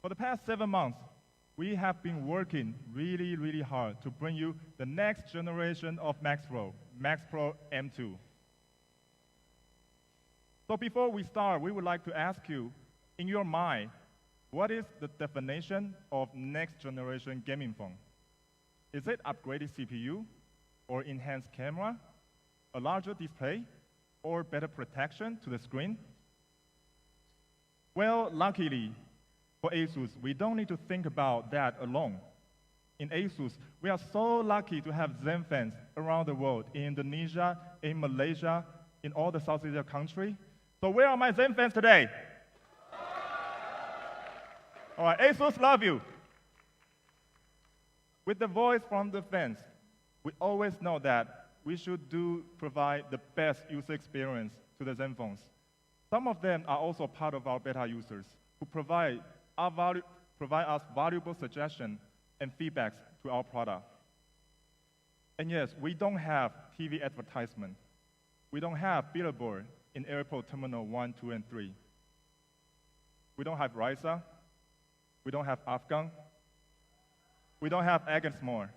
For the past 7 months, we have been working really hard to bring you the next generation of Max Pro, Max Pro M2. So before we start, we would like to ask you, in your mind, what is the definition of next generation gaming phone? Is it upgraded CPU, or enhanced camera, a larger display, or better protection to the screen? Well, luckily, for ASUS, we don't need to think about that alone. In ASUS, we are so lucky to have Zen fans around the world, in Indonesia, in Malaysia, in all the South Asia countries. So where are my Zen fans today? All right, ASUS love you. With the voice from the fans, we always know that we should provide the best user experience to the Zen phones. Some of them are also part of our beta users who provide us valuable suggestions and feedbacks to our product. And yes, we don't have TV advertisement. We don't have billboard in airport terminal 1, 2, and 3. We don't have Raisa. We don't have Afghan. We don't have Agnes More.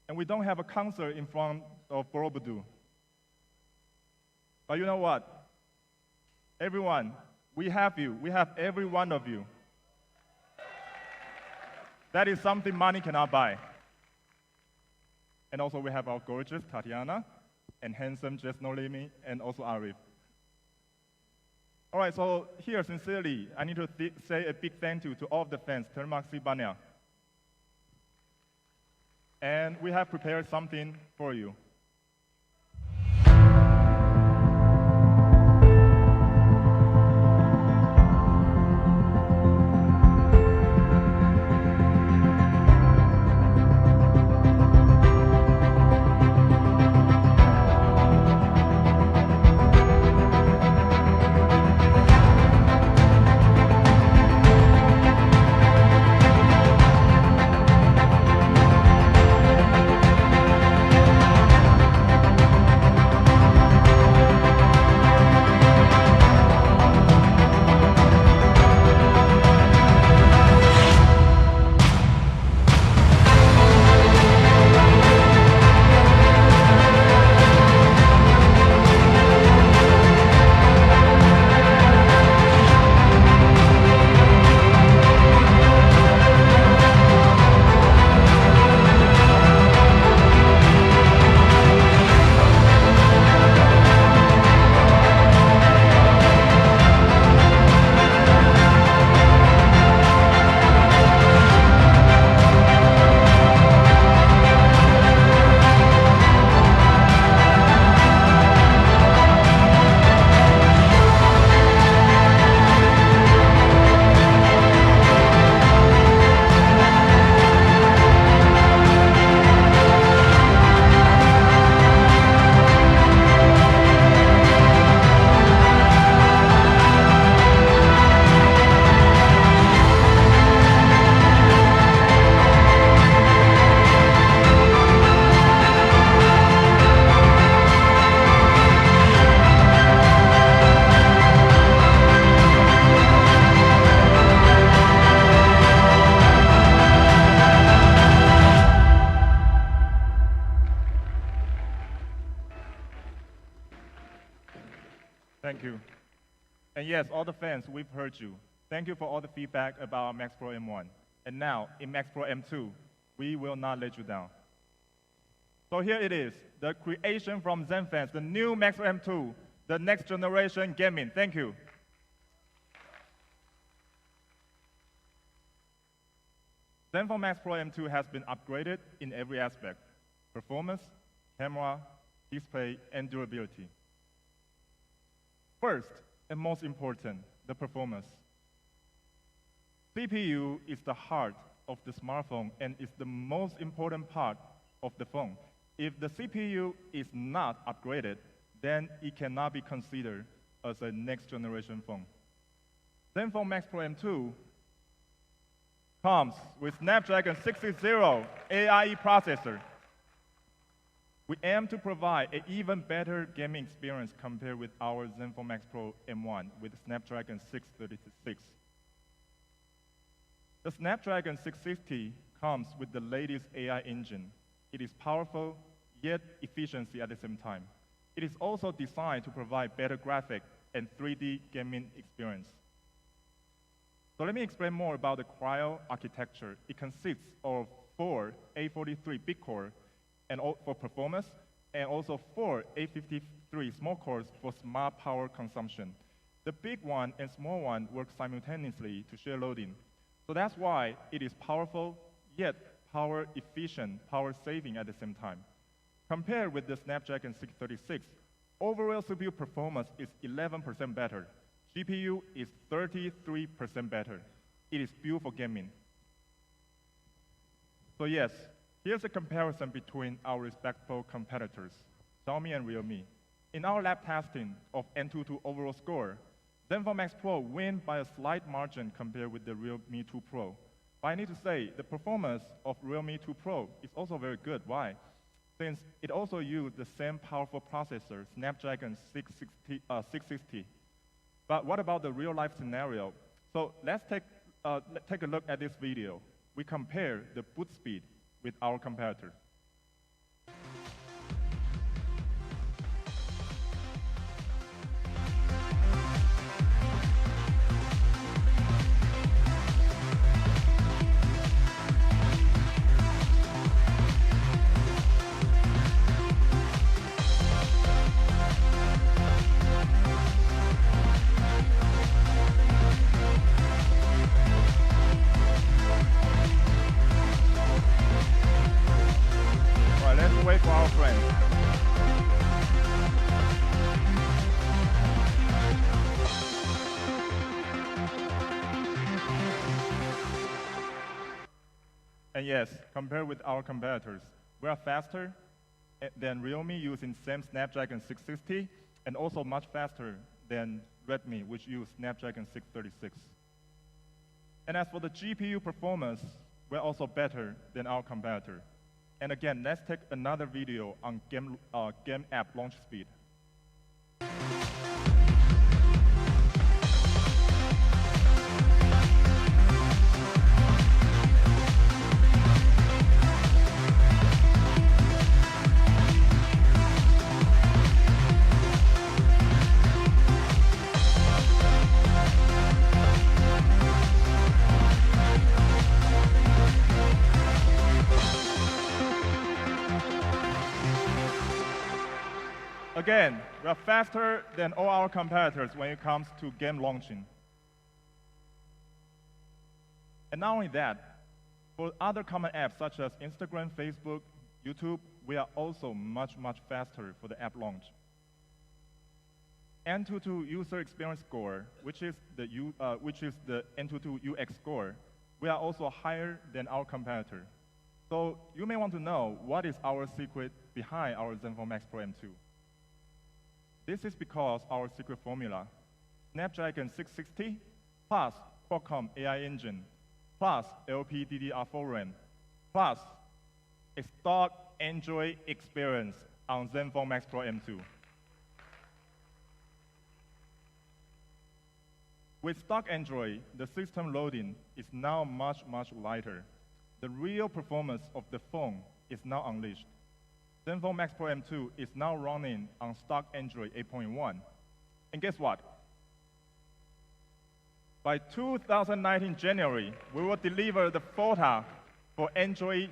And we don't have a concert in front of Borobudur. But you know what? Everyone, we have you. We have every one of you. That is something money cannot buy. And also we have our gorgeous Tatiana and handsome Jess Nolimi and also Arif. All right, so here, sincerely, I need to say a big thank you to all of the fans. Terima kasih banyak. And we have prepared something for you. Thank you. And yes, all the fans, we've heard you. Thank you for all the feedback about our Max Pro M1. And now, in Max Pro M2, we will not let you down. So here it is, the creation from Zen fans, the new Max Pro M2, the next generation gaming. Thank you. Zenfone Max Pro M2 has been upgraded in every aspect: performance, camera, display, and durability. First, and most important, the performance. CPU is the heart of the smartphone and is the most important part of the phone. If the CPU is not upgraded, then it cannot be considered as a next generation phone. Zenfone Max Pro M2 comes with Snapdragon 660 AIE processor. We aim to provide an even better gaming experience compared with our Zenfone Max Pro M1 with Snapdragon 636. The Snapdragon 660 comes with the latest AI engine. It is powerful, yet efficiency at the same time. It is also designed to provide better graphic and 3D gaming experience. So let me explain more about the Cryo architecture. It consists of 4 A43 big core and for performance, and also 4 A53 small cores for smart power consumption. The big one and small one work simultaneously to share loading. So that's why it is powerful, yet power efficient, power saving at the same time. Compared with the Snapdragon 636, overall CPU performance is 11% better. GPU is 33% better. It is built for gaming. So yes, here's a comparison between our respectable competitors, Xiaomi and Realme. In our lab testing of N22 overall score, ZenFone Max Pro win by a slight margin compared with the Realme 2 Pro. But I need to say, the performance of Realme 2 Pro is also very good. Why? Since it also uses the same powerful processor, Snapdragon 660. But what about the real-life scenario? So let's take a look at this video. We compare the boot speed with our competitor. Wait for our friends. And yes, compared with our competitors, we are faster than Realme using same Snapdragon 660, and also much faster than Redmi, which use Snapdragon 636. And as for the GPU performance, we're also better than our competitor. And again, let's take another video on game app launch speed. Again, we are faster than all our competitors when it comes to game launching. And not only that, for other common apps such as Instagram, Facebook, YouTube, we are also much faster for the app launch. N22 user experience score, which is the N22 UX score, we are also higher than our competitor. So you may want to know what is our secret behind our ZenFone Max Pro M2. This is because our secret formula, Snapdragon 660 plus Qualcomm AI engine plus LPDDR4 RAM plus a stock Android experience on ZenFone Max Pro M2. With stock Android, the system loading is now much lighter. The real performance of the phone is now unleashed. ZenFone Max Pro M2 is now running on stock Android 8.1. And guess what? By 2019 January, we will deliver the FOTA for Android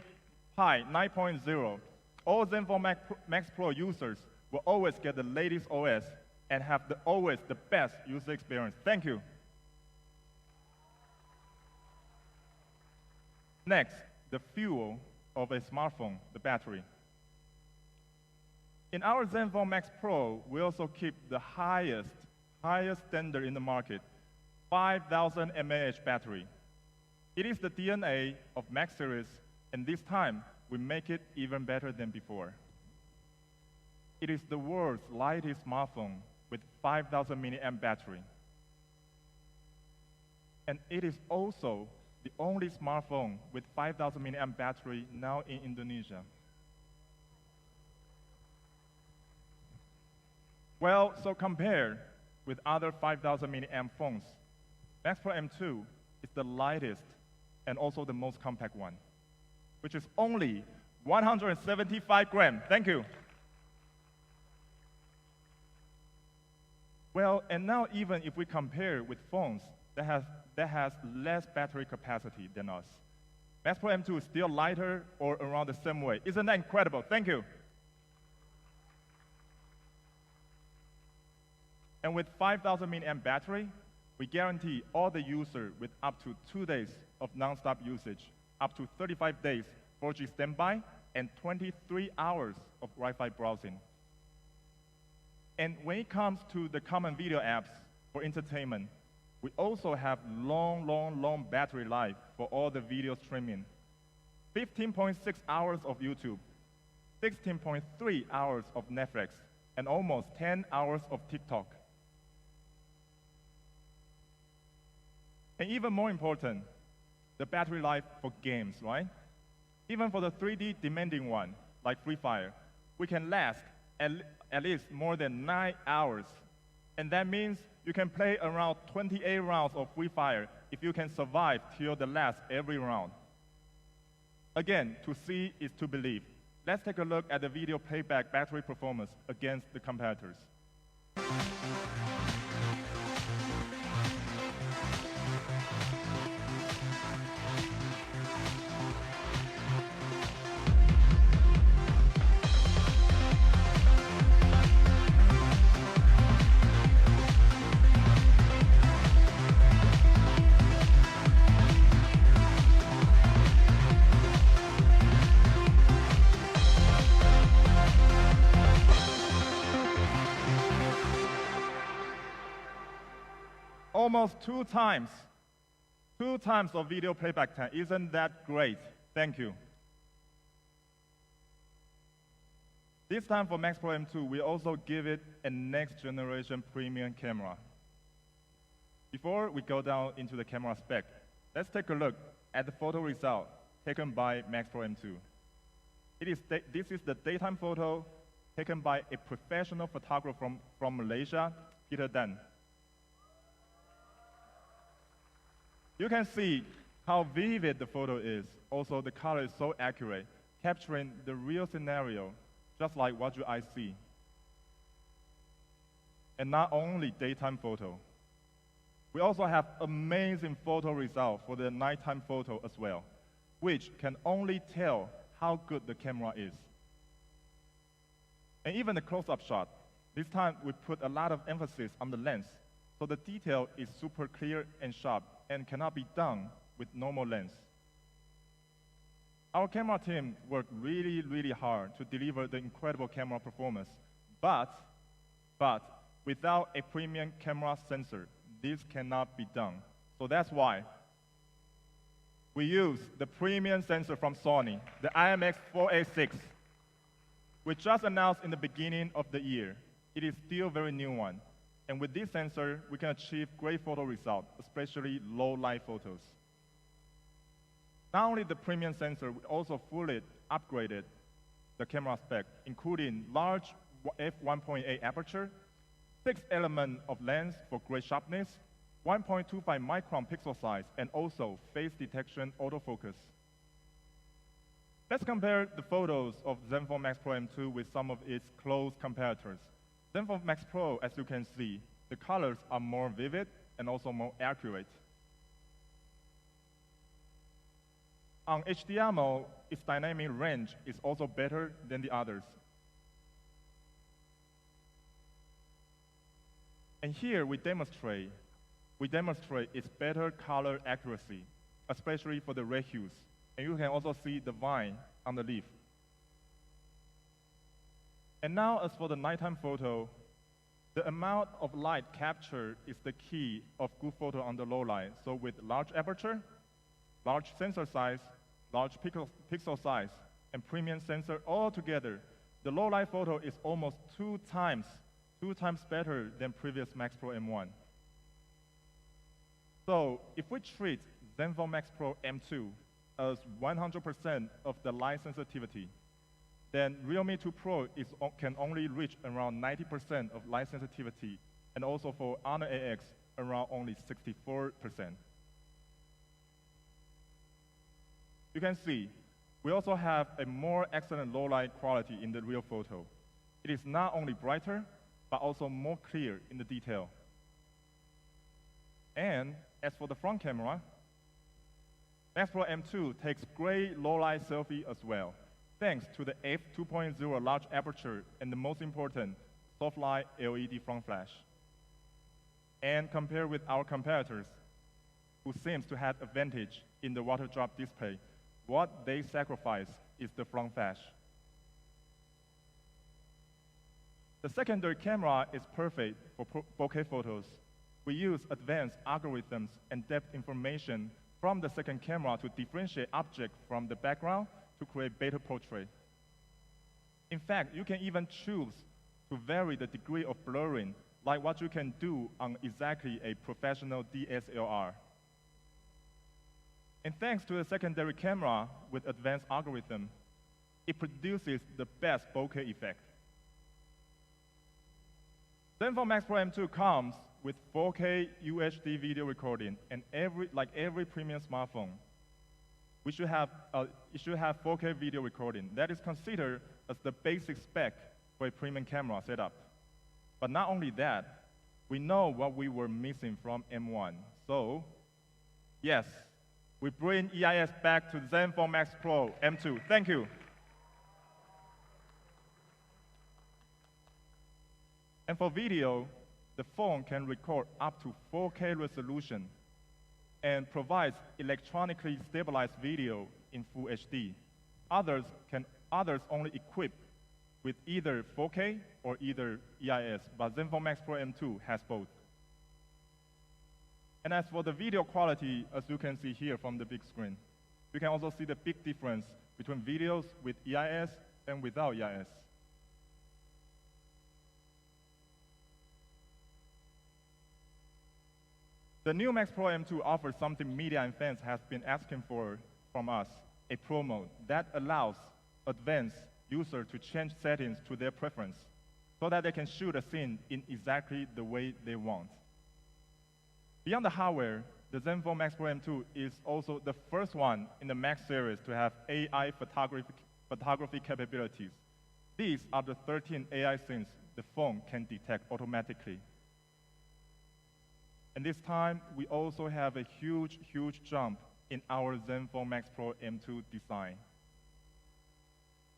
Pie 9.0. All ZenFone Max Pro users will always get the latest OS and have always the best user experience. Thank you. Next, the fuel of a smartphone, the battery. In our ZenFone Max Pro, we also keep the highest standard in the market, 5,000 mAh battery. It is the DNA of Max series, and this time, we make it even better than before. It is the world's lightest smartphone with 5,000 mAh battery. And it is also the only smartphone with 5,000 mAh battery now in Indonesia. Well, so compared with other 5,000 mAh phones, Max Pro M2 is the lightest and also the most compact one, which is only 175 grams. Thank you. Well, and now even if we compare with phones that has less battery capacity than us, Max Pro M2 is still lighter or around the same weight. Isn't that incredible? Thank you. And with 5,000 mAh battery, we guarantee all the user with up to 2 days of non-stop usage, up to 35 days 4G standby, and 23 hours of Wi-Fi browsing. And when it comes to the common video apps for entertainment, we also have long battery life for all the video streaming. 15.6 hours of YouTube, 16.3 hours of Netflix, and almost 10 hours of TikTok. And even more important, the battery life for games, right? Even for the 3D demanding one, like Free Fire, we can last at least more than 9 hours. And that means you can play around 28 rounds of Free Fire if you can survive till the last every round. Again, to see is to believe. Let's take a look at the video playback battery performance against the competitors. Almost two times of video playback time. Isn't that great? Thank you. This time for Max Pro M2, we also give it a next generation premium camera. Before we go down into the camera spec, let's take a look at the photo result taken by Max Pro M2. This is the daytime photo taken by a professional photographer from Malaysia, Peter Dan. You can see how vivid the photo is. Also, the color is so accurate, capturing the real scenario, just like what your eyes see. And not only daytime photo, we also have amazing photo result for the nighttime photo as well, which can only tell how good the camera is. And even the close-up shot, this time we put a lot of emphasis on the lens, so the detail is super clear and sharp and cannot be done with normal lens. Our camera team worked really hard to deliver the incredible camera performance, but without a premium camera sensor, this cannot be done. So that's why we use the premium sensor from Sony, the IMX486. We just announced in the beginning of the year. It is still a very new one. And with this sensor, we can achieve great photo results, especially low light photos. Not only the premium sensor, we also fully upgraded the camera spec, including large f1.8 aperture, 6 elements of lens for great sharpness, 1.25 micron pixel size, and also face detection autofocus. Let's compare the photos of ZenFone Max Pro M2 with some of its close competitors. ZenFone Max Pro, as you can see, the colors are more vivid and also more accurate. On HDR mode, its dynamic range is also better than the others. And here we demonstrate its better color accuracy, especially for the red hues. And you can also see the vine on the leaf. And now, as for the nighttime photo, the amount of light captured is the key of good photo under low light. So with large aperture, large sensor size, large pixel size, and premium sensor all together, the low light photo is almost two times better than previous Max Pro M1. So if we treat ZenFone Max Pro M2 as 100% of the light sensitivity, then Realme 2 Pro can only reach around 90% of light sensitivity, and also for Honor AX, around only 64%. You can see, we also have a more excellent low light quality in the real photo. It is not only brighter, but also more clear in the detail. And as for the front camera, Max Pro M2 takes great low light selfie as well, thanks to the f2.0 large aperture and the most important, soft light LED front flash. And compared with our competitors, who seems to have advantage in the water drop display, what they sacrifice is the front flash. The secondary camera is perfect for bokeh photos. We use advanced algorithms and depth information from the second camera to differentiate objects from the background to create better portrait. In fact, you can even choose to vary the degree of blurring, like what you can do on exactly a professional DSLR. And thanks to the secondary camera with advanced algorithm, it produces the best bokeh effect. ZenFone Max Pro M2 comes with 4K UHD video recording, and like every premium smartphone, it should have 4K video recording. That is considered as the basic spec for a premium camera setup. But not only that, we know what we were missing from M1. So, yes, we bring EIS back to ZenFone Max Pro M2. Thank you. And for video, the phone can record up to 4K resolution and provides electronically stabilized video in Full HD. Others only equip with either 4K or either EIS, but ZenFone Max Pro M2 has both. And as for the video quality, as you can see here from the big screen, you can also see the big difference between videos with EIS and without EIS. The new Max Pro M2 offers something media and fans have been asking for from us, a Pro mode that allows advanced users to change settings to their preference so that they can shoot a scene in exactly the way they want. Beyond the hardware, the ZenFone Max Pro M2 is also the first one in the Max series to have AI photography capabilities. These are the 13 AI scenes the phone can detect automatically. And this time, we also have a huge, huge jump in our ZenFone Max Pro M2 design.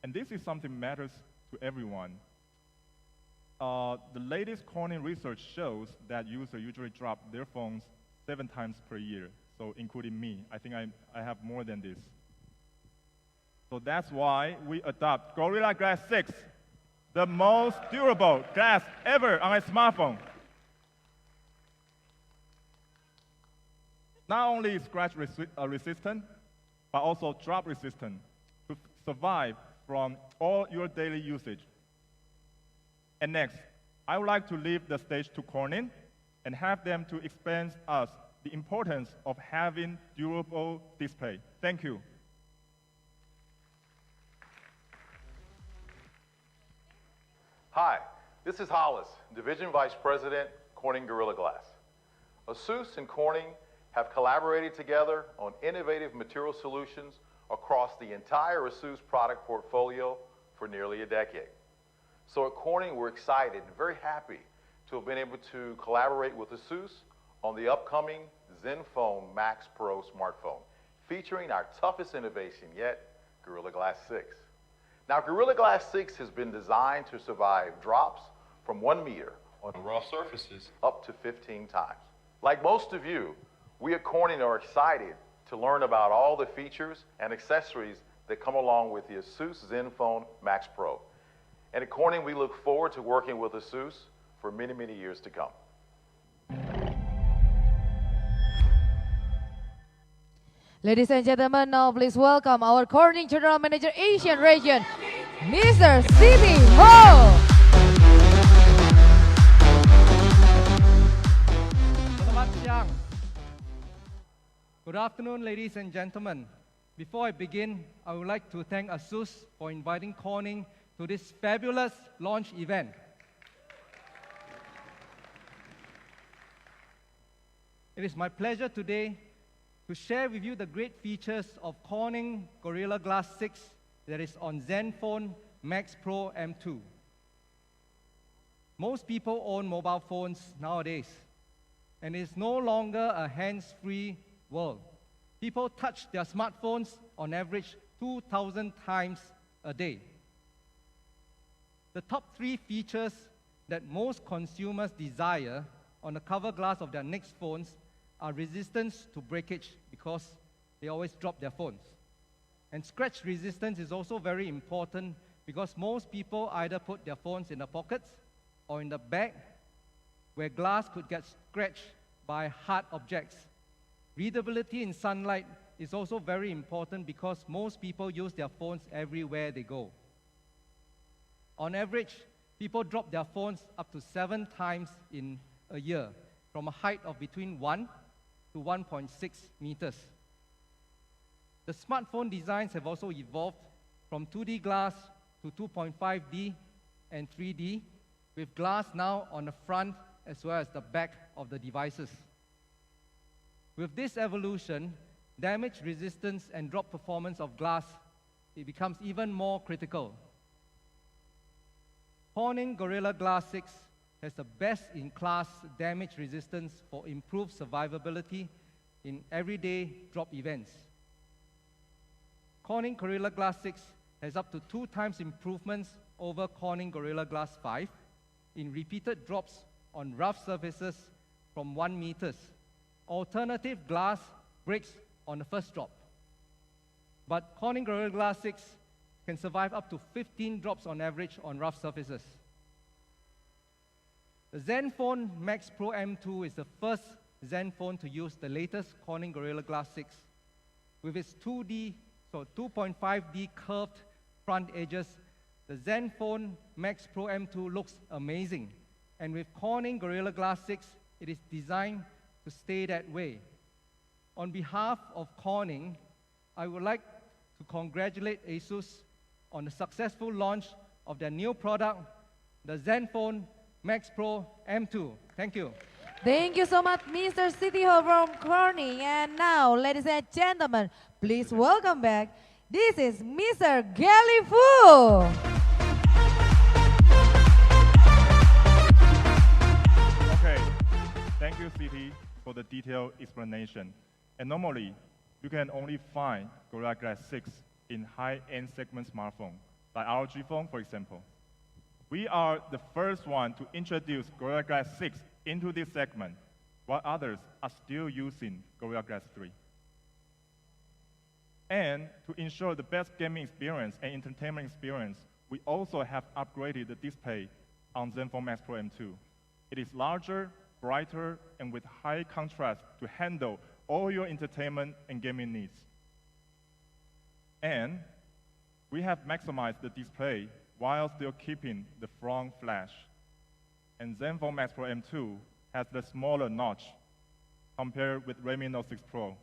And this is something that matters to everyone. The latest Corning research shows that users usually drop their phones 7 times per year, so including me. I think I have more than this. So that's why we adopt Gorilla Glass 6, the most durable glass ever on a smartphone. Not only scratch resistant, but also drop resistant to survive from all your daily usage. And next, I would like to leave the stage to Corning and have them to explain us the importance of having durable display. Thank you. Hi, this is Hollis, Division Vice President, Corning Gorilla Glass. ASUS and Corning have collaborated together on innovative material solutions across the entire ASUS product portfolio for nearly a decade. So at Corning, we're excited and very happy to have been able to collaborate with ASUS on the upcoming ZenFone Max Pro smartphone, featuring our toughest innovation yet, Gorilla Glass 6. Now, Gorilla Glass 6 has been designed to survive drops from 1 meter on rough surfaces up to 15 times. Like most of you, we at Corning are excited to learn about all the features and accessories that come along with the ASUS ZenFone Max Pro. And at Corning, we look forward to working with ASUS for many, many years to come. Ladies and gentlemen, now please welcome our Corning General Manager Asian Region, Mr. C.B. Ho. Selamat siang. Good afternoon, ladies and gentlemen. Before I begin, I would like to thank ASUS for inviting Corning to this fabulous launch event. It is my pleasure today to share with you the great features of Corning Gorilla Glass 6 that is on ZenFone Max Pro M2. Most people own mobile phones nowadays, and it's no longer a hands-free world. People touch their smartphones on average 2,000 times a day. The top 3 features that most consumers desire on the cover glass of their next phones are resistance to breakage, because they always drop their phones. And scratch resistance is also very important, because most people either put their phones in the pockets or in the bag where glass could get scratched by hard objects. Readability in sunlight is also very important, because most people use their phones everywhere they go. On average, people drop their phones up to 7 times in a year, from a height of between 1 to 1.6 meters. The smartphone designs have also evolved from 2D glass to 2.5D and 3D, with glass now on the front as well as the back of the devices. With this evolution, damage resistance and drop performance of glass, it becomes even more critical. Corning Gorilla Glass 6 has the best-in-class damage resistance for improved survivability in everyday drop events. Corning Gorilla Glass 6 has up to 2 times improvements over Corning Gorilla Glass 5 in repeated drops on rough surfaces from 1 meters. Alternative glass breaks on the first drop. But Corning Gorilla Glass 6 can survive up to 15 drops on average on rough surfaces. The Zenfone Max Pro M2 is the first Zenfone to use the latest Corning Gorilla Glass 6. With its 2.5D curved front edges, the Zenfone Max Pro M2 looks amazing. And with Corning Gorilla Glass 6, it is designed to stay that way. On behalf of Corning, I would like to congratulate ASUS on the successful launch of their new product, the Zenfone Max Pro M2. Thank you. Thank you so much, Mr. City Hall from Corning. And now, ladies and gentlemen, please welcome back. This is Mr. Gally Fu. Okay, thank you, City, for the detailed explanation. And normally, you can only find Gorilla Glass 6 in high-end segment smartphone, like ROG phone, for example. We are the first one to introduce Gorilla Glass 6 into this segment, while others are still using Gorilla Glass 3. And to ensure the best gaming experience and entertainment experience, we also have upgraded the display on ZenFone Max Pro M2. It is larger, brighter, and with high contrast to handle all your entertainment and gaming needs. And we have maximized the display while still keeping the front flash. And ZenFone Max Pro M2 has the smaller notch compared with Redmi Note 6 Pro.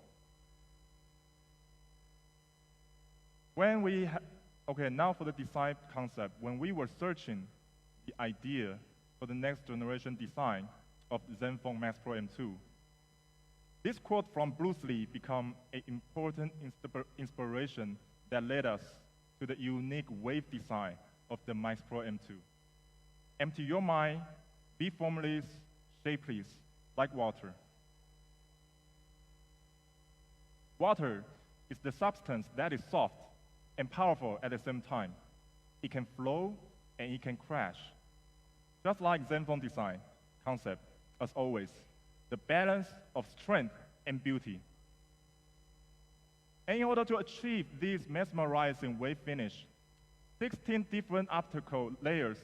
Okay, now for the design concept. When we were searching the idea for the next generation design of ZenFone Max Pro M2, this quote from Bruce Lee became an important inspiration that led us to the unique wave design of the Max Pro M2. Empty your mind, be formless, shapeless, like water. Water is the substance that is soft and powerful at the same time. It can flow and it can crash. Just like Zenfone design concept, as always, the balance of strength and beauty. And in order to achieve this mesmerizing wave finish, 16 different optical layers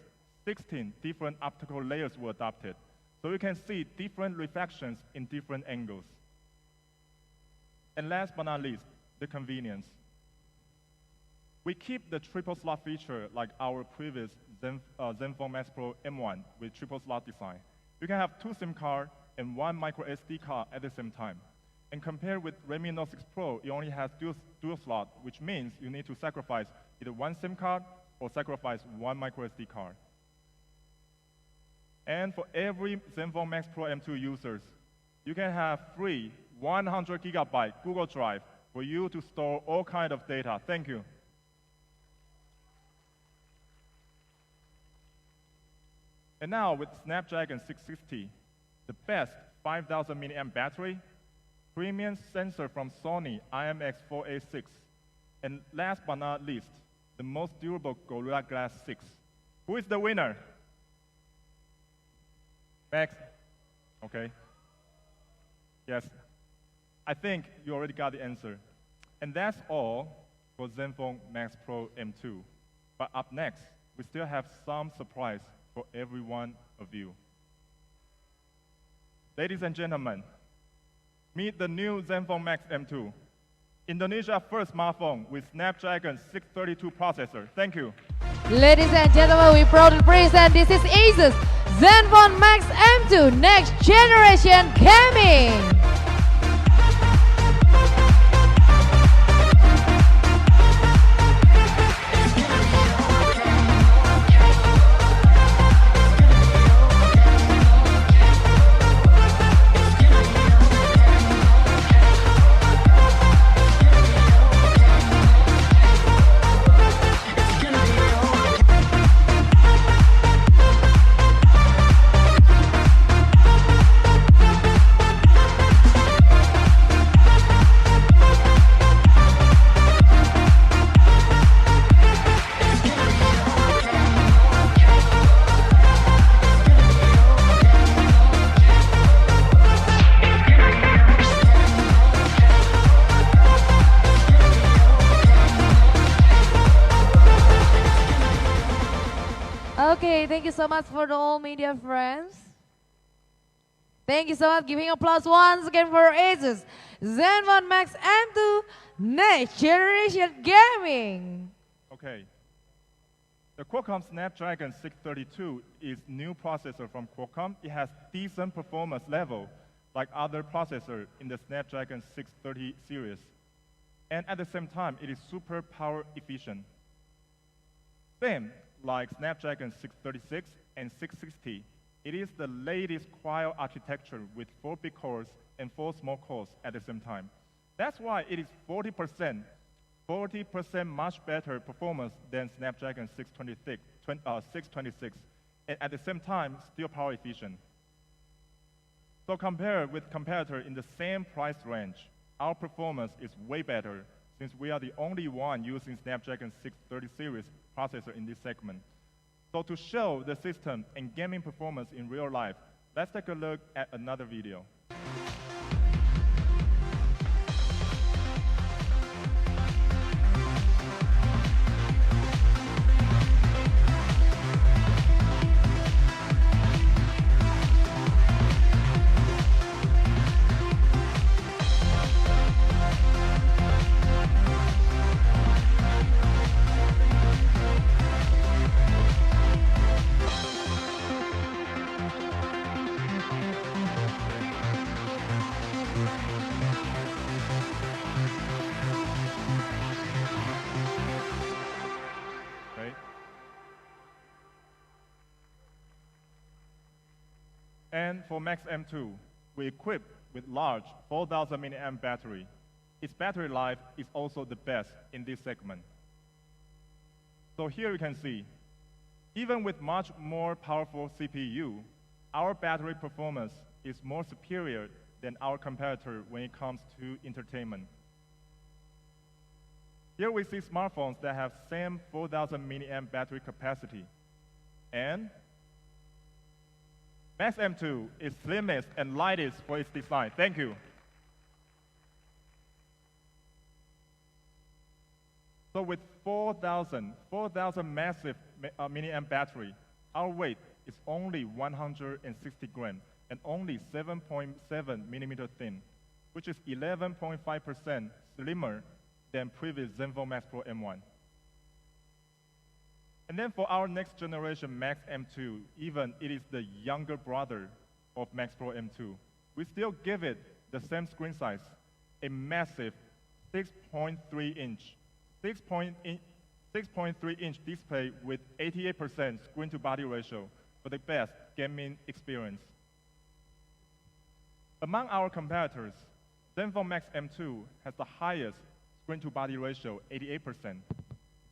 were adopted. So you can see different reflections in different angles. And last but not least, the convenience. We keep the triple slot feature like our previous ZenFone Max Pro M1 with triple slot design. You can have 2 SIM cards and 1 micro SD card at the same time. And compared with Redmi Note 6 Pro, it only has dual slot, which means you need to sacrifice either 1 SIM card or sacrifice 1 micro SD card. And for every ZenFone Max Pro M2 users, you can have free 100 gigabyte Google Drive for you to store all kind of data. Thank you. And now with Snapdragon 660, the best 5,000 milliamp battery, premium sensor from Sony IMX4A6, and last but not least, the most durable Gorilla Glass 6. Who is the winner? Max? Okay. Yes. I think you already got the answer. And that's all for ZenFone Max Pro M2. But up next, we still have some surprise for every one of you. Ladies and gentlemen, meet the new Zenfone Max M2, Indonesia's first smartphone with Snapdragon 632 processor. Thank you. Ladies and gentlemen, we proudly present this is ASUS ZenFone Max M2 next generation gaming. Okay, thank you so much for the all media friends. Thank you so much. Giving applause once again for ASUS ZenFone Max M2 next generation gaming. Okay. The Qualcomm Snapdragon 632 is new processor from Qualcomm. It has decent performance level like other processors in the Snapdragon 630 series. And at the same time, it is super power efficient. Same like Snapdragon 636 and 660, it is the latest quad architecture with 4 big cores and 4 small cores at the same time. That's why it is 40% much better performance than Snapdragon 626, and at the same time, still power efficient. So compared with competitor in the same price range, our performance is way better since we are the only one using Snapdragon 630 series processor in this segment. So to show the system and gaming performance in real life, let's take a look at another video. And for Max M2, we equipped with large 4,000 milliamp battery. Its battery life is also the best in this segment. So here you can see, even with much more powerful CPU, our battery performance is more superior than our competitor when it comes to entertainment. Here we see smartphones that have same 4,000 milliamp battery capacity. And Max M2 is slimmest and lightest for its design. Thank you. So with 4,000 massive milliamp battery, our weight is only 160 grams and only 7.7 millimeter thin, which is 11.5% slimmer than previous ZenFone Max Pro M1. And then for our next generation Max M2, even it is the younger brother of Max Pro M2, we still give it the same screen size, a massive 6.3-inch display with 88% screen-to-body ratio for the best gaming experience. Among our competitors, Zenfone Max M2 has the highest screen-to-body ratio, 88%.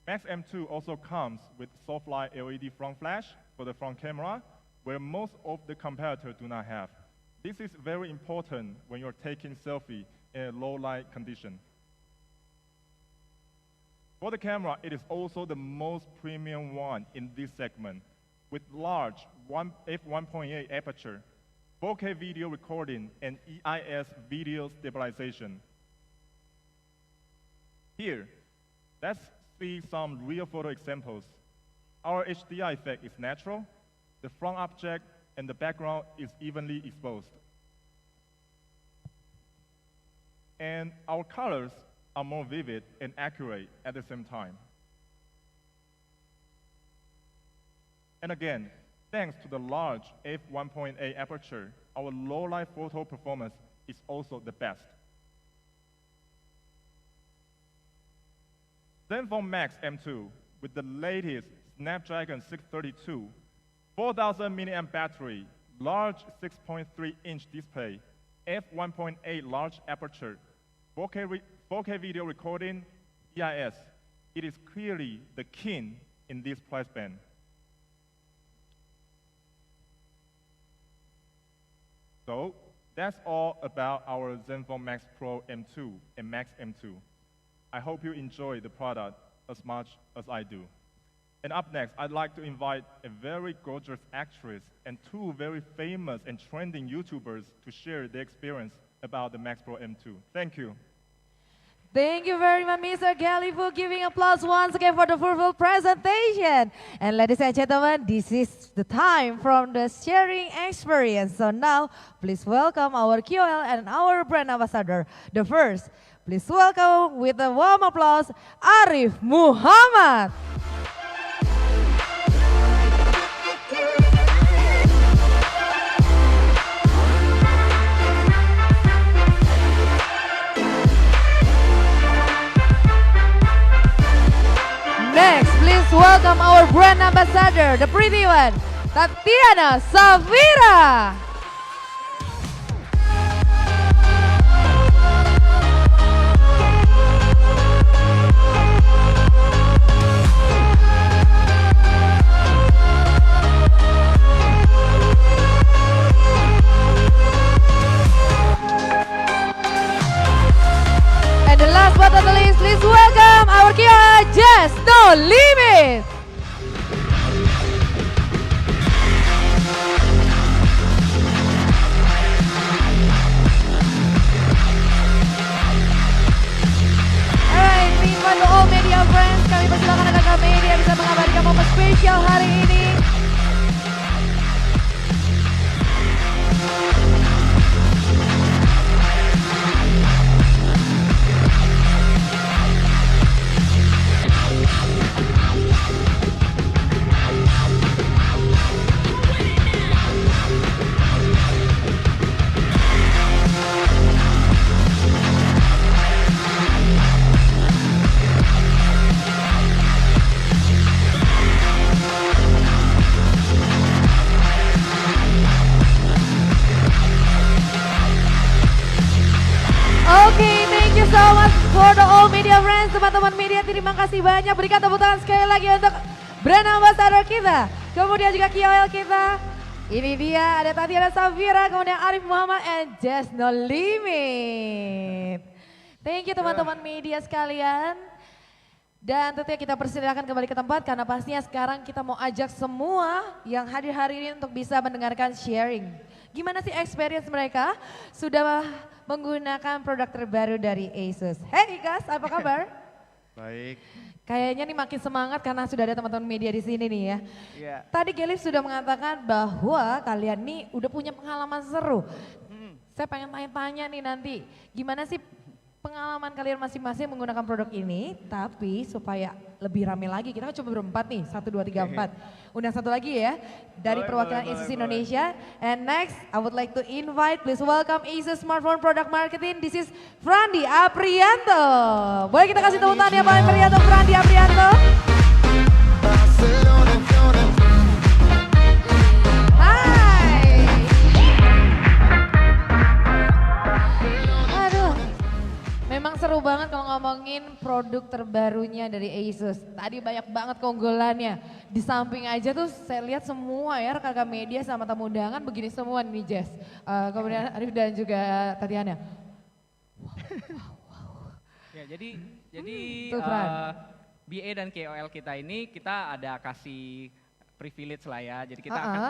Max M2 also comes with soft light LED front flash for the front camera, where most of the competitors do not have. This is very important when you're taking selfie in a low light condition. For the camera, it is also the most premium one in this segment, with large f1.8 aperture, 4K video recording, and EIS video stabilization. Here, let's see some real photo examples. Our HDR effect is natural. The front object and the background is evenly exposed. And our colors are more vivid and accurate at the same time. And again, thanks to the large f1.8 aperture, our low light photo performance is also the best. Zenfone Max M2 with the latest Snapdragon 632, 4000 mAh battery, large 6.3-inch display, f1.8 large aperture, 4K video recording, EIS. It is clearly the king in this price band. So that's all about our ZenFone Max Pro M2 and Max M2. I hope you enjoy the product as much as I do. And up next, I'd like to invite a very gorgeous actress and two very famous and trending YouTubers to share their experience about the Max Pro M2. Thank you. Thank you very much, Mr. Kelly, for giving applause once again for the full presentation. And ladies and gentlemen, this is the time from the sharing experience. So now, please welcome our KOL and our brand ambassador. The first, please welcome with a warm applause, Arif Muhammad. Next, please welcome our brand ambassador, the pretty one, Tatiana Savira. And the last but not the least, please welcome our Kia Just No Limit. Alright, meanwhile to all media friends, kami persilakan rekan media bisa mengabadikan momen spesial hari ini. Oke, thank you so much for the all media friends, teman-teman media, terima kasih banyak. Berikan tepuk tangan sekali lagi untuk brand ambassador kita, kemudian juga KOL kita. Ini dia, ada Tatiana Savira, kemudian Arif Muhammad, and Just No Limit. Thank you teman-teman media sekalian. Dan tentunya kita persilakan kembali ke tempat karena pastinya sekarang kita mau ajak semua yang hadir hari ini untuk bisa mendengarkan sharing. Gimana sih experience mereka sudah menggunakan produk terbaru dari ASUS. Hey guys, apa kabar? Baik. Kayaknya nih makin semangat karena sudah ada teman-teman media di sini nih ya. Iya. Tadi Gelif sudah mengatakan bahwa kalian nih udah punya pengalaman seru. Saya pengen tanya-tanya nih nanti, gimana sih pengalaman kalian masing-masing menggunakan produk ini, tapi supaya lebih rame lagi, kita kan cuma berempat nih, 1, 2, 3, 4. Undang satu lagi ya, dari perwakilan ASUS Indonesia. And next, I would like to invite, please welcome ASUS Smartphone Product Marketing, this is Frandi Aprianto. Boleh kita kasih tepuk tangan ya Pak Aprianto, Frandi Aprianto. Hai. Aduh, Memang seru banget kalau ngomongin produk terbarunya dari ASUS. Tadi banyak banget keunggulannya. Di samping aja tuh saya lihat semua ya rekan-rekan media sama tamu undangan begini semua nih Jess. Kemudian Arif dan juga Tatiana. Ya, jadi BA dan KOL kita ini kita ada kasih privilege lah ya. Jadi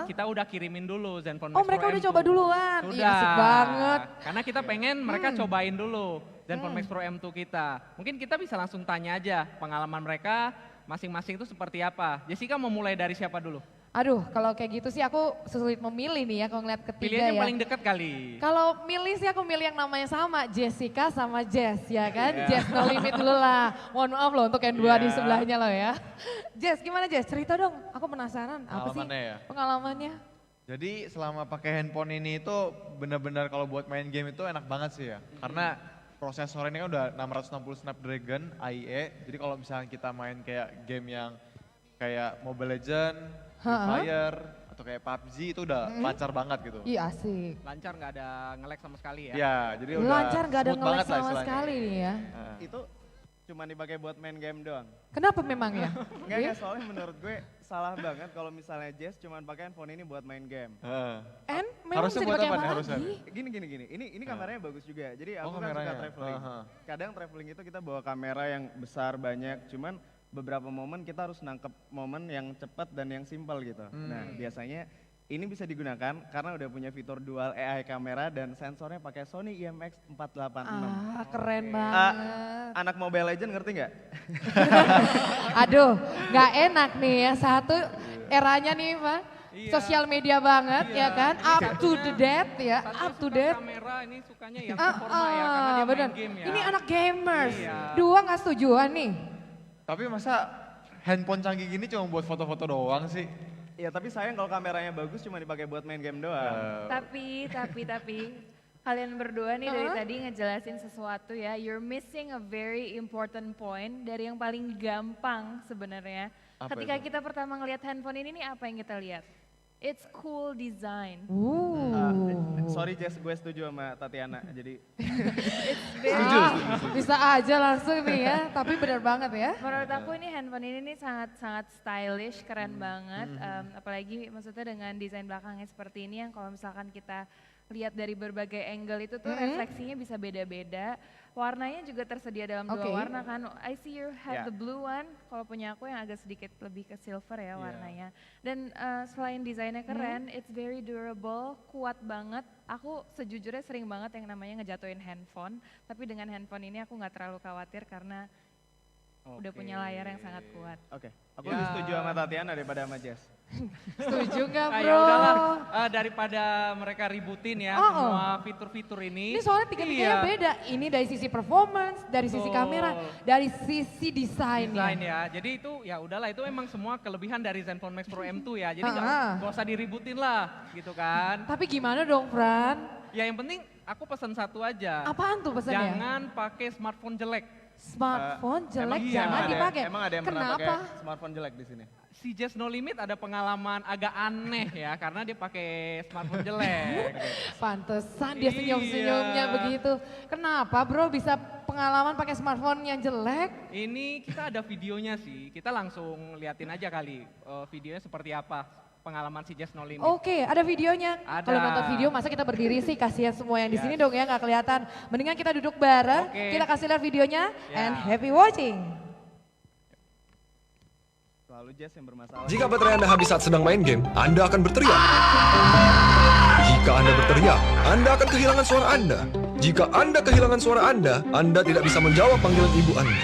kita udah kirimin dulu Zenfone Max Pro. Oh mereka udah M2. coba duluan. Sudah. Iya, asik banget. Karena kita pengen mereka cobain dulu Zenfone Max Pro M2 kita. Mungkin kita bisa langsung tanya aja pengalaman mereka masing-masing itu seperti apa. Jessica mau mulai dari siapa dulu? Aduh, kalau kayak gitu sih aku sulit memilih nih ya kalau ngeliat ketiga Pilihannya ya. paling dekat kali. Kalau milih sih aku milih yang namanya sama, Jessica sama Jess ya kan. Jess No Limit dulu lah. Mohon maaf loh untuk yang dua di sebelahnya loh ya. Jess, gimana Jess? Cerita dong, aku penasaran apa sih pengalamannya? Jadi selama pakai handphone ini itu benar-benar kalau buat main game itu enak banget sih ya. Karena prosesor ini kan udah 660 Snapdragon AIE. Jadi kalau misalnya kita main kayak game yang kayak Mobile Legends, Free Fire, atau kayak PUBG itu udah lancar banget gitu. Iya asik. Lancar nggak ada nge-lag sama sekali ya? Iya, jadi udah Lancar gak ada smooth nge-lag banget lah sama istilahnya. sekali nih ya. Itu cuma dipakai buat main game doang. Kenapa memang ya? Enggak, soalnya menurut gue salah banget kalau misalnya Jess cuma pakai handphone ini buat main game. And memang Harusnya bisa buat dipakai apa apa nih, harusnya? lagi? Gini. Ini kameranya bagus juga. Jadi aku kan suka kameranya. traveling. Kadang traveling itu kita bawa kamera yang besar banyak, cuman beberapa momen kita harus nangkep momen yang cepat dan yang simpel gitu. Nah, biasanya ini bisa digunakan karena udah punya fitur dual AI kamera dan sensornya pakai Sony IMX 486. Keren banget. Anak Mobile Legends ngerti nggak? Aduh, nggak enak nih ya. Satu eranya nih Pak, sosial media banget ya kan, up to the date ya, up to date. Kamera ini sukanya yang performa ya, karena dia main game ya. Ini anak gamers, Iya. dua nggak setujuan nih. Tapi masa handphone canggih gini cuma buat foto-foto doang sih? Ya tapi sayang kalau kameranya bagus cuma dipakai buat main game doang. Tapi kalian berdua nih dari tadi ngejelasin sesuatu ya, you're missing a very important point dari yang paling gampang sebenarnya. Ketika kita pertama ngelihat handphone ini nih apa yang kita lihat? It's cool design. Sorry Jess, gue setuju sama Tatiana. Jadi Bisa aja langsung nih ya, tapi benar banget ya. menurut aku ini handphone ini nih sangat stylish, keren banget. Apalagi maksudnya dengan desain belakangnya seperti ini yang kalau misalkan kita lihat dari berbagai angle itu tuh refleksinya bisa beda-beda. Warnanya juga tersedia dalam dua warna kan. I see you have the blue one. Kalau punya aku yang agak sedikit lebih ke silver ya warnanya. Dan selain desainnya keren, it's very durable, kuat banget. Aku sejujurnya sering banget yang namanya ngejatuhin handphone. Tapi dengan handphone ini aku nggak terlalu khawatir karena udah punya layar yang sangat kuat. Oke, aku lebih setuju sama Tatiana daripada sama Jess. Setuju nggak Ya bro? udahlah, daripada mereka ributin ya semua fitur-fitur ini. Ini soalnya tiga-tiganya beda. Ini dari sisi performance, dari sisi kamera, dari sisi desainnya. Desain ya, jadi itu ya udahlah itu emang semua kelebihan dari Zenfone Max Pro M2 ya. Jadi nggak usah diributin lah gitu kan. Tapi gimana dong Fran? Ya yang penting aku pesan satu aja. Apaan tuh pesannya? Jangan pakai smartphone jelek. Smartphone jelek iya, jangan dipakai. Emang ada yang pernah Kenapa? pakai smartphone jelek di sini? Si Jess No Limit ada pengalaman agak aneh ya karena dia pakai smartphone jelek. Pantesan dia senyum-senyumnya Iya. begitu. Kenapa bro bisa pengalaman pakai smartphone yang jelek? Ini kita ada videonya sih, kita langsung liatin aja kali videonya seperti apa pengalaman si Jess No Limit. Oke, ada videonya. Ada. Kalau nonton video masa kita berdiri sih, kasihan semua yang di sini dong ya nggak kelihatan. Mendingan kita duduk bareng, kita kasih lihat videonya and happy watching. Selalu Jess yang bermasalah. Jika baterai Anda habis saat sedang main game, Anda akan berteriak. Jika Anda berteriak, Anda akan kehilangan suara Anda. Jika Anda kehilangan suara Anda tidak bisa menjawab panggilan ibu Anda.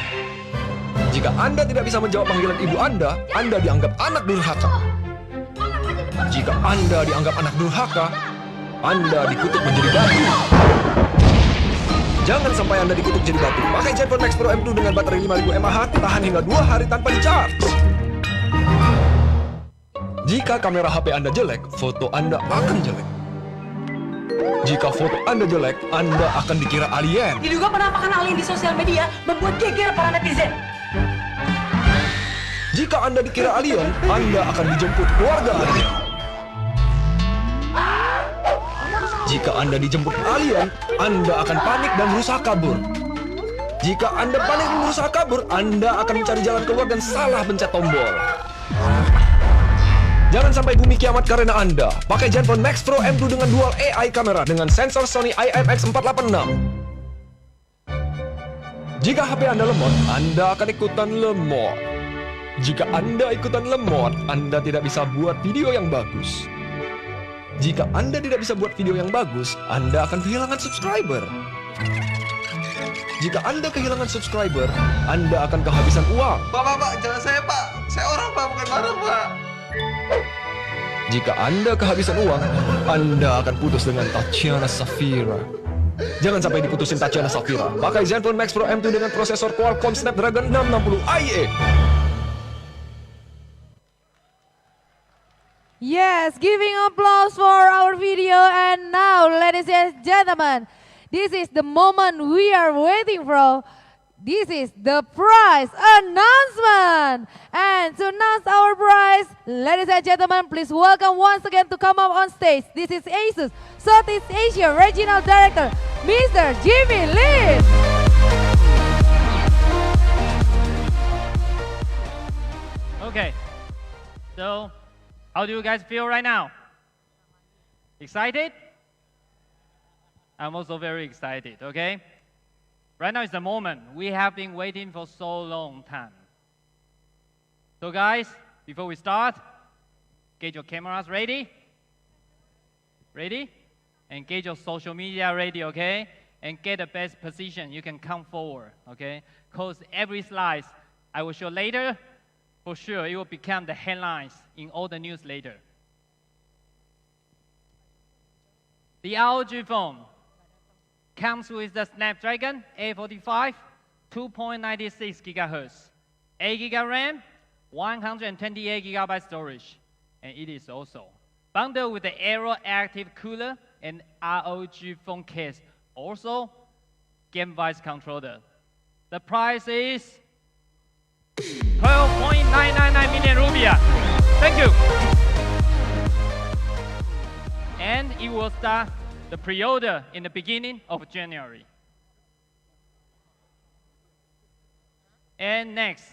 Jika Anda tidak bisa menjawab panggilan ibu Anda dianggap anak durhaka. Jika Anda dianggap anak durhaka, Anda dikutuk menjadi batu. Jangan sampai Anda dikutuk jadi batu. Pakai Zenfone Max Pro M2 dengan baterai 5000 mAh, tahan hingga 2 hari tanpa di-charge. Jika kamera HP Anda jelek, foto Anda akan jelek. Jika foto Anda jelek, Anda akan dikira alien. Diduga penampakan alien di sosial media membuat geger para netizen. Jika Anda dikira alien, Anda akan dijemput keluarga Anda. Jika Anda dijemput alien, Anda akan panik dan berusaha kabur. Jika Anda panik dan berusaha kabur, Anda akan mencari jalan keluar dan salah pencet tombol. Jangan sampai bumi kiamat karena Anda. Pakai Zenfone Max Pro M2 dengan dual AI kamera dengan sensor Sony AIE Max 486. Jika HP Anda lemot, Anda akan ikutan lemot. Jika Anda ikutan lemot, Anda tidak bisa buat video yang bagus. Jika Anda tidak bisa buat video yang bagus, Anda akan kehilangan subscriber. Jika Anda kehilangan subscriber, Anda akan kehabisan uang. Pak, jangan saya, Pak. Saya orang, Pak, bukan barang, Pak. Jika Anda kehabisan uang, Anda akan putus dengan Tatiana Safira. Jangan sampai diputusin Tatiana Safira. Pakai Zenfone Max Pro M2 dengan prosesor Qualcomm Snapdragon 660 AIE. Yes, giving applause for our video. And now, ladies and gentlemen, this is the moment we are waiting for. This is the prize announcement. And to announce our prize, ladies and gentlemen, please welcome once again to come up on stage. This is ASUS Southeast Asia Regional Director, Mr. Jimmy Lin. Okay, so how do you guys feel right now? Excited? I'm also very excited, okay? Right now is the moment we have been waiting for so long time. So guys, before we start, get your cameras ready. Ready? And get your social media ready, okay? And get the best position. You can come forward, okay? Because every slide I will show later, for sure it will become the headlines in all the news later. The ROG phone comes with the Snapdragon 845, 2.96 GHz, 8 GB RAM, 128 GB storage, and it is also bundled with the Aero Active Cooler and ROG phone case, also game voice controller. The price is 12.999 million rupiah. Thank you. And it will start the pre-order in the beginning of January. And next,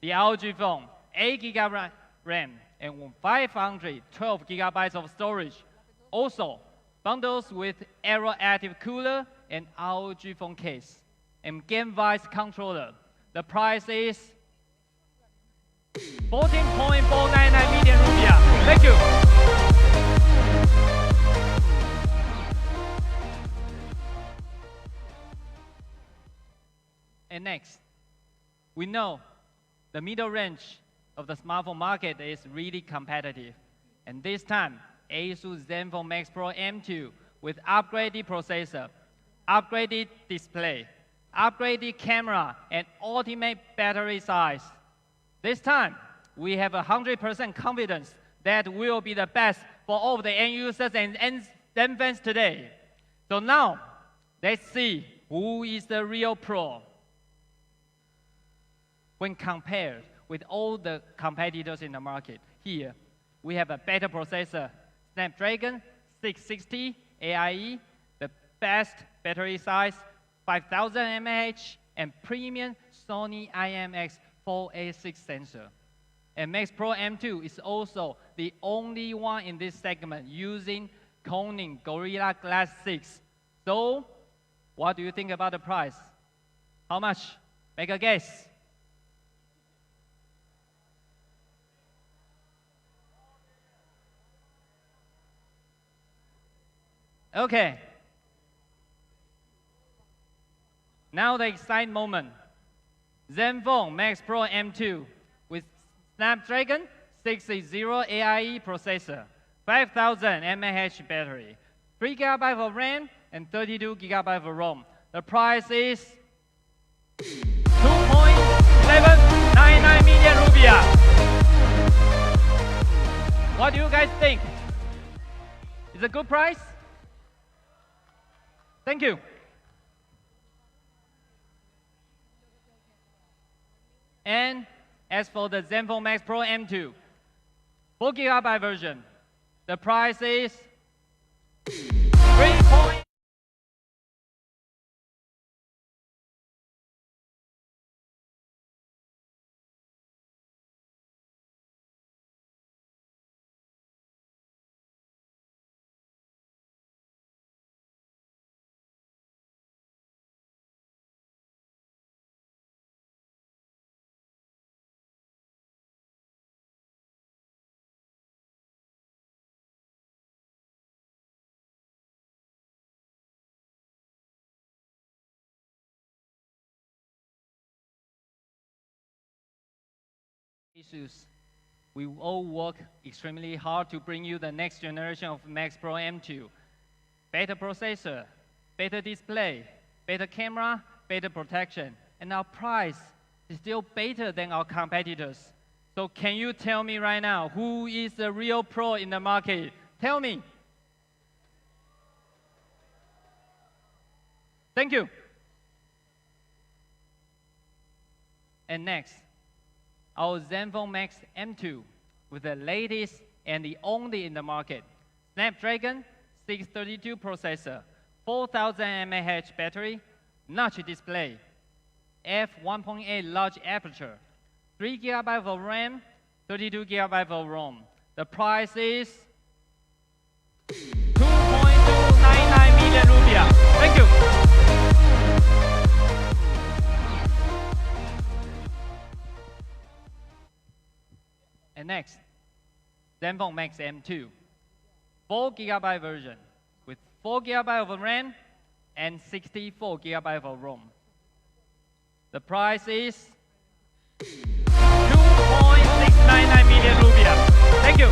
the ROG phone, 8 GB RAM and 512 GB of storage. Also, bundles with Aero Active Cooler and ROG phone case and game voice controller. The price is 14.499 million rupiah. Thank you. And next, we know the middle range of the smartphone market is really competitive. And this time, ASUS ZenFone Max Pro M2 with upgraded processor, upgraded display, upgraded camera, and ultimate battery size. This time, we have 100% confidence that will be the best for all of the end users and Zen fans today. So now, let's see who is the real pro. When compared with all the competitors in the market, here we have a better processor, Snapdragon 660 AIE, the best battery size, 5000 mAh, and premium Sony IMX486 sensor. And Max Pro M2 is also the only one in this segment using Corning Gorilla Glass 6. So, what do you think about the price? How much? Make a guess. Okay. Now the exciting moment. ZenFone Max Pro M2 with Snapdragon 660 AIE processor, 5000 mAh battery, 3 GB of RAM, and 32 GB of ROM. The price is 2.799 million rupiah. What do you guys think? Is it a good price? Thank you. And as for the ZenFone Max Pro M2, 4 GB version, the price is 3. ASUS, we all work extremely hard to bring you the next generation of Max Pro M2. Better processor, better display, better camera, better protection, and our price is still better than our competitors. So can you tell me right now, who is the real pro in the market? Tell me. Thank you. And next, our Zenfone Max M2 with the latest and the only in the market. Snapdragon 632 processor, 4000 mAh battery, notch display, f1.8 large aperture, 3 GB of RAM, 32 GB of ROM. The price is 2.299 million rupiah. Thank you. And next, Zenfone Max M2, 4 GB version with 4 GB of RAM and 64 GB of ROM. The price is 2.699 million rupiah. Thank you.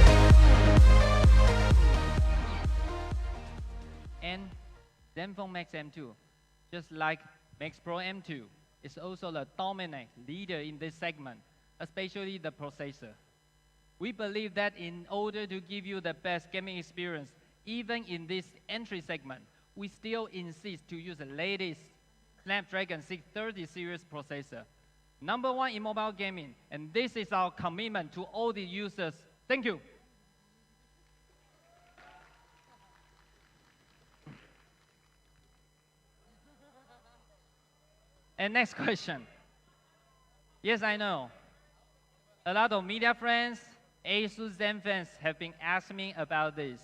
And Zenfone Max M2, just like Max Pro M2, is also the dominant leader in this segment, especially the processor. We believe that in order to give you the best gaming experience, even in this entry segment, we still insist to use the latest Snapdragon 630 series processor. #1 in mobile gaming, and this is our commitment to all the users. Thank you. And next question. Yes, I know. A lot of media friends, ASUS Zen fans have been asking me about this.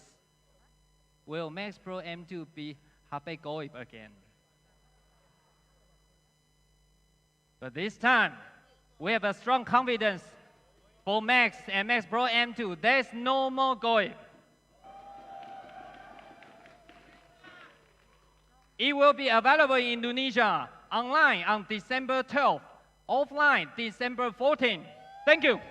Will Max Pro M2 be HP Goip again? But this time, we have a strong confidence for Max and Max Pro M2. There's no more Goip. It will be available in Indonesia, online on December 12th, offline December 14th. Thank you.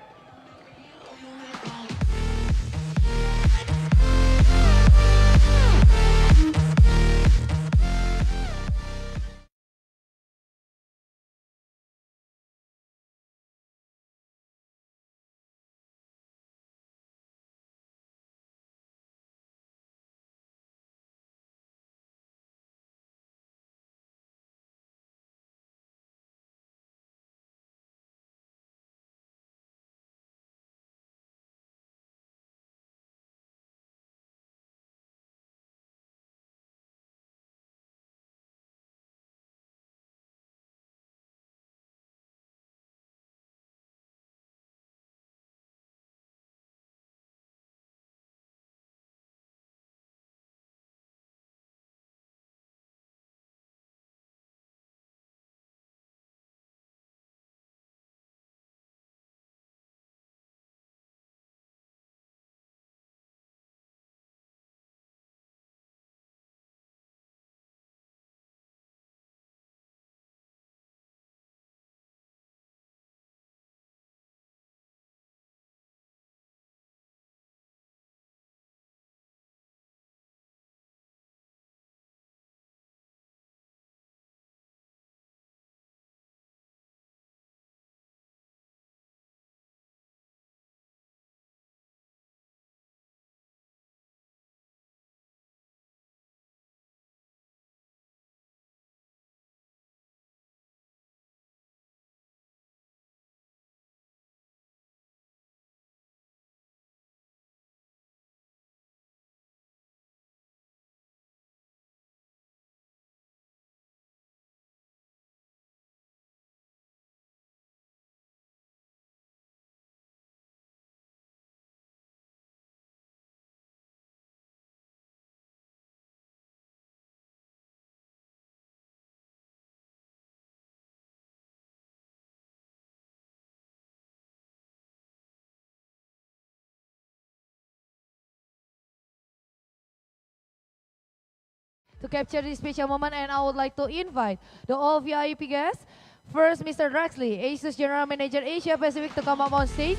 To capture this special moment, and I would like to invite the all VIP guests First, Mr. Draxley, ASUS General Manager Asia Pacific to come up on stage.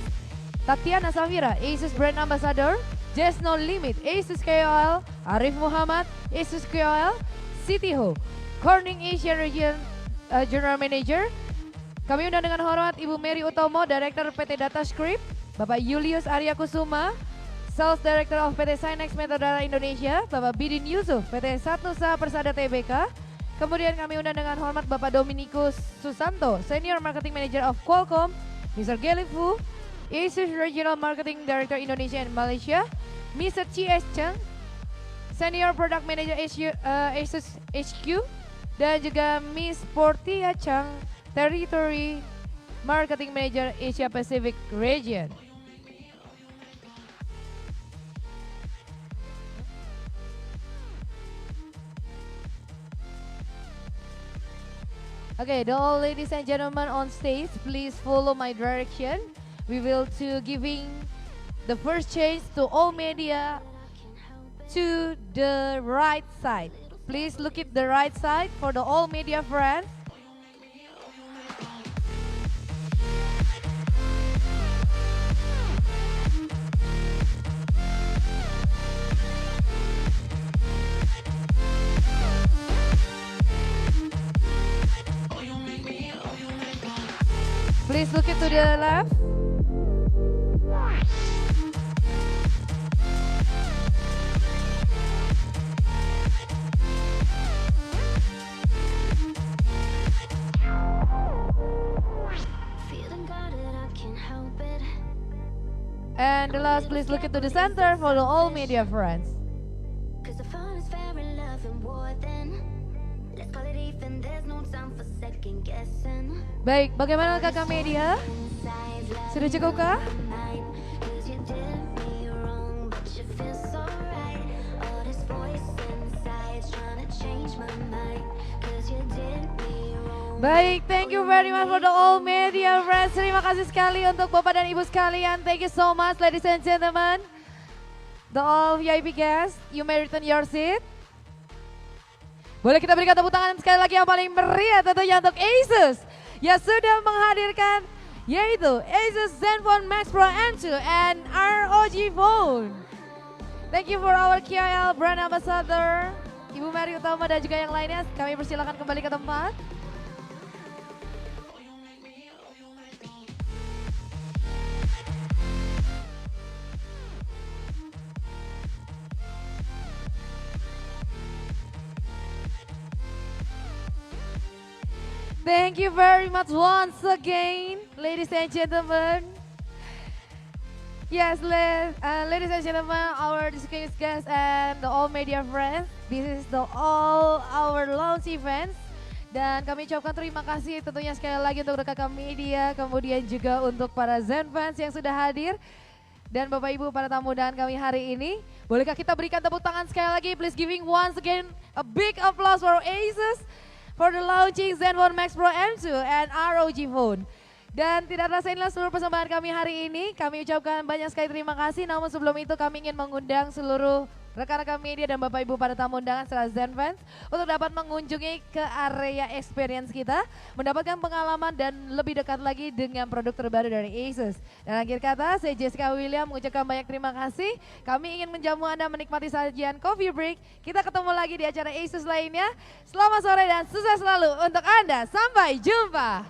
Tatiana Safira, ASUS Brand Ambassador. Just No Limit, ASUS KOL. Arif Muhammad, ASUS KOL. Siti Ho, Corning Asia Region General Manager. Kami undang dengan hormat Ibu Mary Utomo, Director PT Datascript. Bapak Julius Arya Kusuma, Sales Director of PT Sinex Metadata Indonesia. Bapak Bidin Yusuf, PT Satnusa Persada TBK. Kemudian kami undang dengan hormat Bapak Dominikus Susanto, Senior Marketing Manager of Qualcomm, Mr. Gelly Fu, ASUS Regional Marketing Director Indonesia and Malaysia, Mr. C.S. Cheng, Senior Product Manager ASUS HQ, dan juga Miss Portia Chang, Territory Marketing Manager Asia Pacific Region. Okay, all ladies and gentlemen on stage, please follow my direction. We will to giving the first chance to all media to the right side. Please look at the right side for the all media friends. Please look to the left. And the last, please look into the center for the all media friends. Baik, bagaimana kakak media? Sudah cukupkah? Baik, thank you very much for the all media friends. Terima kasih sekali untuk Bapak dan Ibu sekalian. Thank you so much ladies and gentlemen. The all VIP guests, you may return your seat. Boleh kita berikan tepuk tangan sekali lagi yang paling meriah tentunya untuk ASUS yang sudah menghadirkan yaitu ASUS ZenFone Max Pro M2 and ROG Phone. Thank you for our KOL Brand Ambassador, Ibu Mary Utama dan juga yang lainnya. Kami persilakan kembali ke tempat. Thank you very much once again, ladies and gentlemen. Yes, ladies and gentlemen, our distinguished guests and the all media friends. This is the all our launch events. Dan kami ucapkan terima kasih tentunya sekali lagi untuk rekan-rekan media, kemudian juga untuk para Zen fans yang sudah hadir. Dan Bapak Ibu para tamu undangan kami hari ini. Bolehkah kita berikan tepuk tangan sekali lagi, please giving once again a big applause for ASUS. For the launching ZenFone Max Pro M2 and ROG Phone. Dan tidak terasa inilah seluruh persembahan kami hari ini. Kami ucapkan banyak sekali terima kasih. Namun sebelum itu kami ingin mengundang seluruh rekan-rekan media dan Bapak Ibu para tamu undangan serta Zen fans untuk dapat mengunjungi ke area experience kita, mendapatkan pengalaman dan lebih dekat lagi dengan produk terbaru dari ASUS. Dan akhir kata, saya Jessica William mengucapkan banyak terima kasih. Kami ingin menjamu Anda menikmati sajian coffee break. Kita ketemu lagi di acara ASUS lainnya. Selamat sore dan sukses selalu untuk Anda. Sampai jumpa.